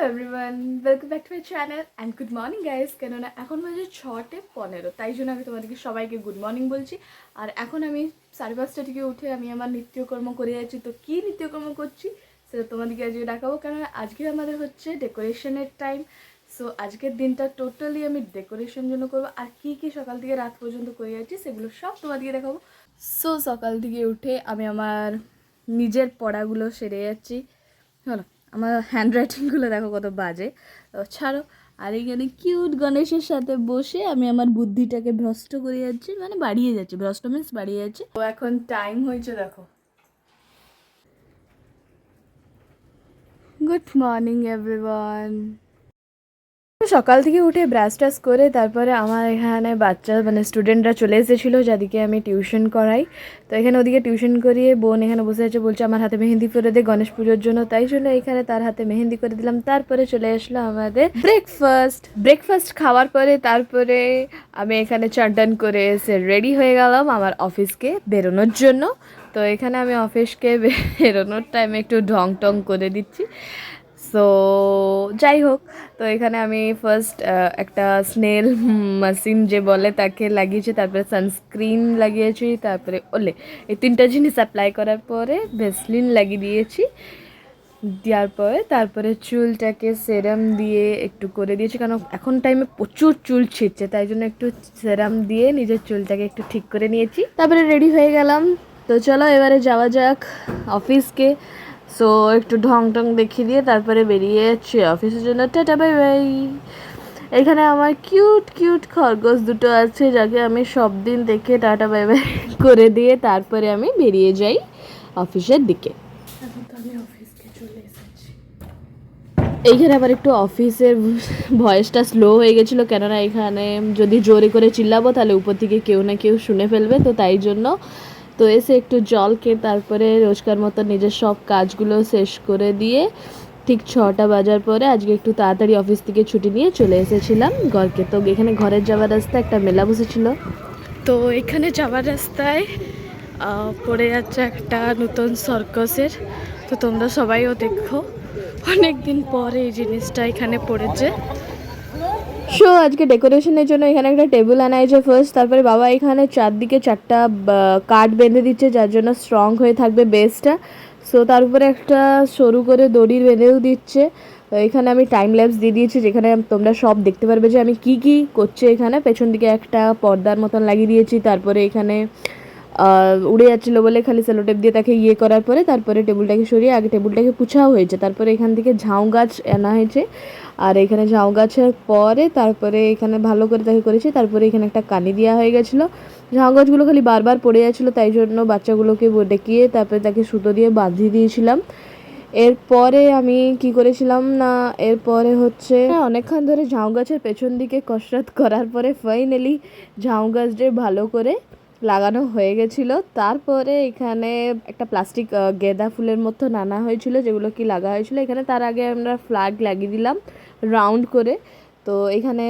Everyone, welcome back to my channel and good morning guys. কেননা এখন বাজে 6:15, তাই জন্য আমি তোমাদেরকে সবাইকে গুড মর্নিং বলছি। আর এখন আমি 5:30 থেকে উঠে আমি আমার নিত্যকর্ম করে যাচ্ছি। তো কী নিত্যকর্ম করছি সেটা তোমাদেরকে আজকে দেখাবো, কেননা আজকে আমাদের হচ্ছে ডেকোরেশনের টাইম। সো আজকের দিনটা টোটালি আমি ডেকোরেশন জন্য করবো, আর কী কী সকাল থেকে রাত পর্যন্ত করে যাচ্ছি সেগুলো সব তোমাদেরকে দেখাবো। সো সকাল থেকে উঠে আমি আমার নিজের পড়াগুলো সেরে যাচ্ছি। হলো, আমার হ্যান্ড রাইটিংগুলো দেখো কত বাজে, ছাড়ো। আর এখানে কিউট গণেশের সাথে বসে আমি আমার বুদ্ধিটাকে ভ্রষ্ট করে যাচ্ছি, মানে বাড়িয়ে যাচ্ছি, ভ্রষ্ট মিন্স বাড়িয়ে যাচ্ছি। তো এখন টাইম হয়েছে দেখো, গুড মর্নিং এভরিওয়ান। সকাল থেকে উঠে ব্রাশ টাশ করে তারপরে আমার এখানে বাচ্চা মানে স্টুডেন্টরা চলে এসেছিলো, যাদেরকে আমি টিউশন করাই। তো এখানে ওদিকে টিউশন করিয়ে বোন এখানে বসে আছে, বলছে আমার হাতে মেহেন্দি করে দে গণেশ পুজোর জন্য, তাই জন্য এখানে তার হাতে মেহেন্দি করে দিলাম। তারপরে চলে আসলো আমাদের ব্রেকফাস্ট খাওয়ার পরে তারপরে আমি এখানে চান টান করে এসে রেডি হয়ে গেলাম আমার অফিসকে বেরোনোর জন্য। তো এখানে আমি অফিসকে বেরোনোর টাইমে একটু ঢং টং করে দিচ্ছি। সো যাই হোক, তো এখানে আমি ফার্স্ট একটা স্নেল মেশিন যে বলে তাকে লাগিয়েছি, তারপরে সানস্ক্রিন লাগিয়েছি, তারপরে ওলে এই তিনটা জিনিস অ্যাপ্লাই করার পরে ভেসলিন লাগিয়ে দিয়েছি। দেওয়ার পরে তারপরে চুলটাকে সেরাম দিয়ে একটু করে দিয়েছি, কারণ এখন টাইমে প্রচুর চুল ছিঁড়ছে, তাই জন্য একটু সেরাম দিয়ে নিজের চুলটাকে একটু ঠিক করে নিয়েছি। তারপরে রেডি হয়ে গেলাম। তো চলো এবারে যাওয়া যাক অফিসকে। সো একটু ঢং টং দেখিয়ে দিয়ে তারপরে বেরিয়ে যাচ্ছি অফিসের জন্য। Tata bye bye. এখানে আমার কিউট কিউট খরগোশ দুটো আছে, যাকে আমি সব দিন দেখে টাটা বাই বাই করে দিয়ে তারপরে আমি বেরিয়ে যাই অফিসের দিকে। এখন তো আমি অফিসকে চলে এসেছি। এইখানে আবার একটু অফিসের ভয়েসটা স্লো হয়ে গেছিলো, কেননা এখানে যদি জোরে করে চিল্লাবো তাহলে উপর থেকে কেউ না কেউ শুনে ফেলবে, তো তাই জন্য। তো এসে একটু জল খেয়ে তারপরে রোজকার মতো নিজের সব কাজগুলো শেষ করে দিয়ে ঠিক 6টা বাজার পরে আজকে একটু তাড়াতাড়ি অফিস থেকে ছুটি নিয়ে চলে এসেছিলাম ঘরকে। তো এখানে ঘরের যাওয়ার রাস্তায় একটা মেলা বসেছিল, তো এখানে যাওয়ার রাস্তায় পড়ে যাচ্ছে একটা নতুন সার্কাসের। তো তোমরা সবাইও দেখো, অনেক দিন পরে এই জিনিসটা এখানে পড়েছে। সো আজকে ডেকোরেশনের জন্য এখানে একটা টেবিল আনা হয়েছে ফার্স্ট, তারপরে বাবা এখানে চারদিকে 4টা কাঠ বেঁধে দিচ্ছে, যার জন্য স্ট্রং হয়ে থাকবে বেসটা। সো তার উপরে একটা সরু করে দড়ি বেঁধেও দিচ্ছে। এখানে আমি টাইম ল্যাপস দিয়ে দিয়েছি, যেখানে তোমরা সব দেখতে পারবে যে আমি কি কি করছি। এখানে পেছন দিকে একটা পর্দার মতন লাগিয়ে দিয়েছি, তারপরে এখানে উড়ে যাচ্ছিলো বলে খালি সেলোটেপ দিয়ে তাকে ইয়ে করার পরে তারপরে টেবিলটাকে সরিয়ে আগে টেবিলটাকে পুছাও হয়েছে, তারপরে এখান থেকে ঝাউ গাছ আনা হয়েছে। আর এখানে ঝাউ গাছের পরে তারপরে এখানে ভালো করে তাকে করেছি, তারপরে এখানে একটা কানি দেওয়া হয়ে গেছিলো। ঝাউ গাছগুলো খালি বারবার পড়ে যাচ্ছিলো, তাই জন্য বাচ্চাগুলোকে ডেকিয়ে তারপরে তাকে সুতো দিয়ে বাঁধিয়ে দিয়েছিলাম। এরপরে আমি কি করেছিলাম না, এরপরে হচ্ছে অনেকক্ষণ ধরে ঝাউ গাছের পেছন দিকে কসরত করার পরে ফাইনালি ঝাউ গাছটা ভালো করে লাগানো হয়ে গেছিলো। তারপরে এখানে একটা প্লাস্টিক গেঁদা ফুলের মতো আনা হয়েছিল, যেগুলো কি লাগা হয়েছিল এখানে। তার আগে আমরা ফ্ল্যাগ লাগিয়ে দিলাম রাউন্ড করে। তো এখানে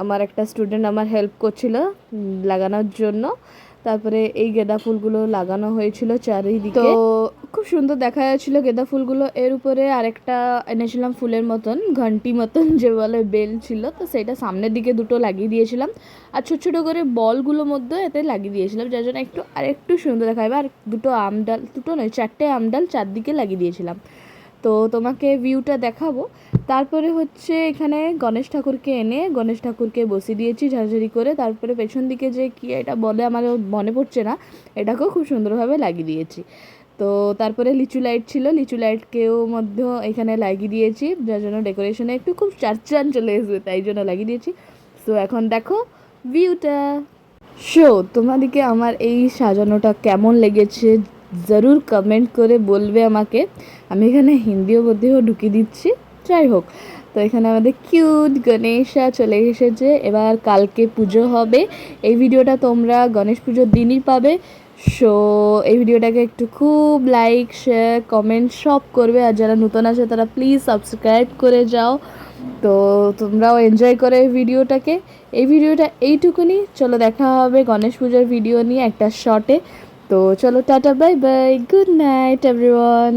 আমার একটা স্টুডেন্ট আমার হেল্প করছিল লাগানোর জন্য। তারপরে এই গেঁদা ফুলগুলো লাগানো হয়েছিল চারিদিকে, তো খুব সুন্দর দেখা যাচ্ছিলো গেঁদা ফুলগুলো। এর উপরে আরেকটা এনেছিলাম ফুলের মতন, ঘন্টি মতন যে বলে, বেল ছিল, তো সেটা সামনের দিকে দুটো লাগিয়ে দিয়েছিলাম। আর ছোটো ছোটো করে বলগুলো মধ্যে এতে লাগিয়ে দিয়েছিলাম, যার জন্য আরেকটু সুন্দর দেখা যাবে। আর দুটো আমডাল, দুটো নয় 4টে আমডাল চারদিকে লাগিয়ে দিয়েছিলাম। তো তোমাকে ভিউটা দেখাবো। তারপরে হচ্ছে এখানে গণেশ ঠাকুরকে এনে গণেশ ঠাকুরকে বসিয়ে দিয়েছি ঝাড়ঝাড়ি করে। তারপরে পেছন দিকে যে কি এটা বলে আমার মনে পড়ছে না, এটাকেও খুব সুন্দরভাবে লাগিয়ে দিয়েছি। তো তারপরে লিচু লাইট ছিল, লিচু লাইটকেও মধ্যে এখানে লাগিয়ে দিয়েছি, যার জন্য ডেকোরেশনে একটু খুব চারচান চলে আসবে, তাই জন্য লাগিয়ে দিয়েছি। সো এখন দেখো ভিউটা। শো তোমাদেরকে আমার এই সাজানোটা কেমন লেগেছে জরুর কমেন্ট করে বলবে আমাকে। আমি এখানে হিন্দিও মধ্যেও ঢুকিয়ে দিচ্ছি, যাই হোক। তো এখানে আমাদের কিউট গণেশা চলে এসেছে। এবার কালকে পুজো হবে, এই ভিডিওটা তোমরা গণেশ পুজোর দিনই পাবে। সো এই ভিডিওটাকে একটু খুব লাইক শেয়ার কমেন্ট সব করবে, আর যারা নতুন আছে তারা প্লিজ সাবস্ক্রাইব করে যাও। তো তোমরাও এনজয় করো এই ভিডিওটাকে। এই ভিডিওটা এইটুকুনি, চলো দেখা হবে গণেশ পুজোর ভিডিও নিয়ে একটা শর্টে। তো চলো tata bye bye, good night everyone.